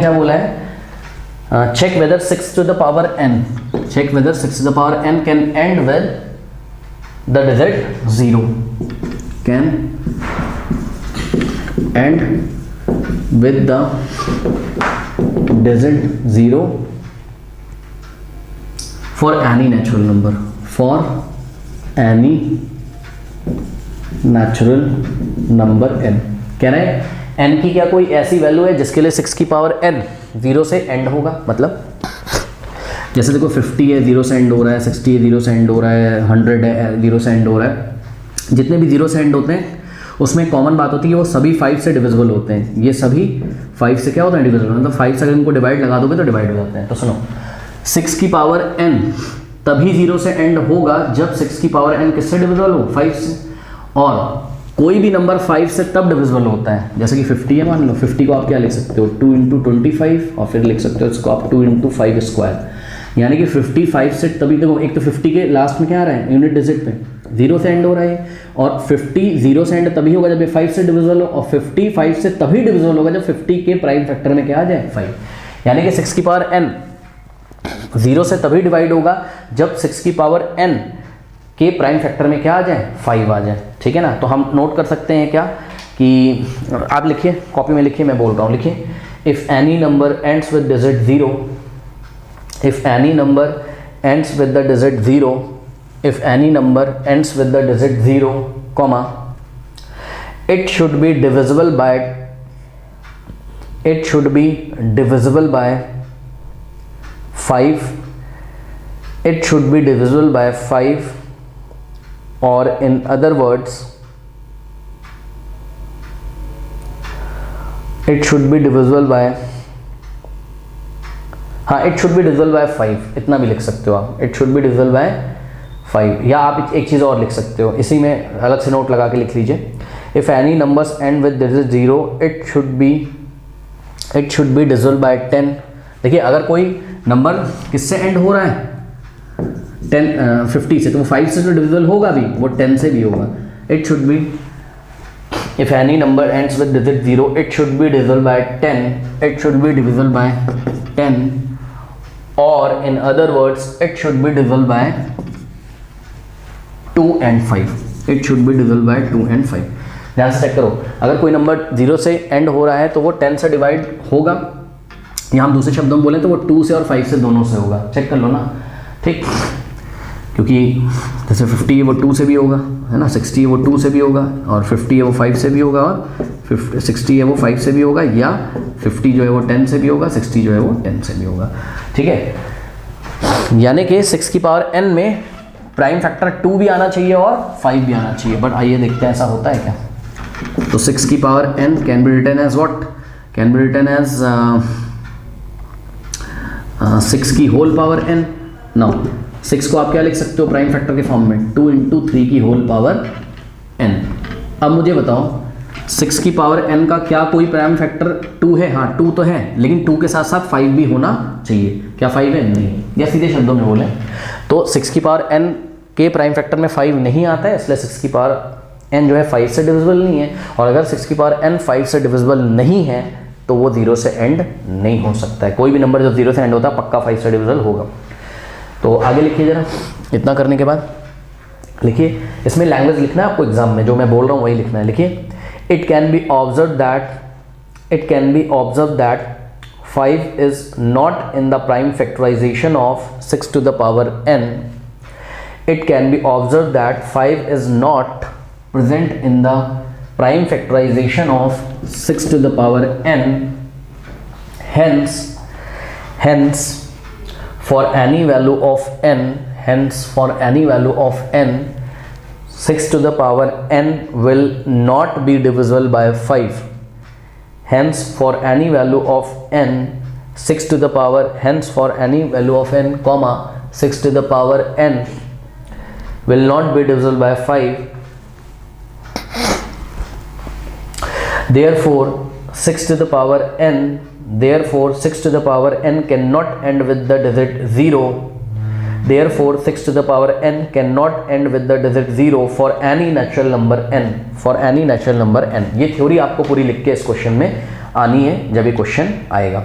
क्या बोला है, check whether 6 to the power n, check whether 6 to the power n can end with the digit 0, can end with the digit 0 for any natural number, for any natural number n। कह रहे हैं n की क्या कोई ऐसी value है जिसके लिए 6 की पावर n 0 से एंड होगा, मतलब जैसे देखो 50 है 0 से एंड हो रहा है, 60 है 0 से एंड हो रहा है, 100 है 0 से एंड हो रहा है, जितने भी 0 से एंड होते हैं उसमें कॉमन बात होती है कि वो सभी 5 से डिविजिबल होते हैं। ये सभी 5 से क्या होता है, डिविजिबल, मतलब 5 से अगर इनको डिवाइड लगा दोगे तो डिवाइड हो जाते हैं। तो सुनो, 6 की पावर n तभी 0 से एंड होगा जब 6 की पावर n किससे डिविजिबल हो, 5 से, और कोई भी नंबर 5 से तब डिविजिबल होता है। जैसे कि 50 है, मान लो 50 को आप क्या लिख सकते हो, 2 × 25, और फिर लिख सकते हो इसको आप 2 × 5 स्क्वायर, यानी कि 55 से तभी, देखो एक तो 50 के लास्ट में क्या आ रहा है, यूनिट डिजिट पे 0 से एंड हो रहा है, और 50 0 से एंड तभी होगा जब ये 5 से डिविजिबल हो, और 55 से तभी डिविजिबल होगा जब 50 के प्राइम फैक्टर में क्या आ जाए, 5, यानी कि 6 की पावर n 0 से तभी डिवाइड होगा जब 6 की पावर n के प्राइम फैक्टर में क्या आ जाए, 5 आ जाए। ठीक है ना, तो हम नोट कर सकते हैं क्या कि आप लिखिए, कॉपी में लिखिए, मैं बोल रहा हूँ, लिखिए, if any number ends with digit 0, if any number ends with the digit 0, if any number ends with the digit 0, comma, it should be divisible by, it should be divisible by 5, it should be divisible by 5, or in other words it should be divisible by, हाँ it should be divisible by 5, इतना भी लिख सकते हो आप, it should be divisible by 5, या आप एक चीज़ और लिख सकते हो, इसी में अलग से नोट लगा के लिख लीजिए, if any numbers end with digit 0 it should be divisible by 10। देखिए अगर कोई नंबर किससे एंड हो रहा है, 50 से, तो वो 5 से तो डिविजिबल होगा भी, वो 10 से भी होगा। It should be, if any number ends with digit 0 it should be divisible by 10, it should be divisible by 10, और in other words it should be divisible by 2 and 5, it should be divisible by 2 and 5। ध्यान से check करो, अगर कोई number 0 से and हो रहा है तो वो 10 से डिवाइड होगा, या हम दूसरे शब्दों में बोलें तो वो 2 से और 5 से दोनों से होगा। चेक कर लो ना, ठीक, क्योंकि जैसे 50 है वो 2 से भी होगा, है ना, 60 है वो 2 से भी होगा, और 50 है वो 5 से भी होगा, और 60 है वो 5 से भी होगा, या 50 जो है वो 10 से भी होगा, 60 जो है वो 10 से भी होगा। ठीक है, यानी कि 6 की पावर n में प्राइम फैक्टर 2 भी आना चाहिए और 5 भी आना चाहिए, बट आइए देखते हैं ऐसा होता है क्या। तो 6 की power n can be written as what, can be written as 6 की होल पावर n। नाउ 6 को आप क्या लिख सकते हो प्राइम फैक्टर के फॉर्म में, 2 × 3 की होल पावर n। अब मुझे बताओ 6 की पावर n का क्या कोई प्राइम फैक्टर 2 है, हाँ 2 तो है, लेकिन 2 के साथ साथ 5 भी होना चाहिए, क्या 5 है, नहीं, या सीधे शब्दों में बोले तो 6 की पावर n के प्राइम फैक्टर में 5 नहीं आता है, इसलिए 6 की पावर n जो है 5 से डिविजिबल नहीं है, और अगर 6 की पावर n 5 से डिविजिबल नहीं है तो वो 0 से एंड नहीं हो सकता है। कोई भी नंबर जब 0 से एंड होता है पक्का 5 से डिविजिबल होगा। तो आगे लिखिए जरा, इतना करने के बाद लिखिए, इसमें लैंग्वेज लिखना है आपको एग्जाम में, जो मैं बोल रहा हूँ वही लिखना है। लिखिए, it can be observe that 5 is not in the prime factorisation of 6 to the power n। It can be observed that 5 is not present in the prime factorization of 6 to the power n, hence for any value of n, 6 to the power n will not be divisible by 5, hence for any value of n 6 to the power, hence for any value of n comma 6 to the power n will not be divisible by 5, therefore 6 to the power n cannot end with the digit 0, therefore 6 to the power n cannot end with the digit 0 for any natural number n। ये theory आपको पूरी लिख के इस question में आनी है जब ये क्वेश्चन आएगा।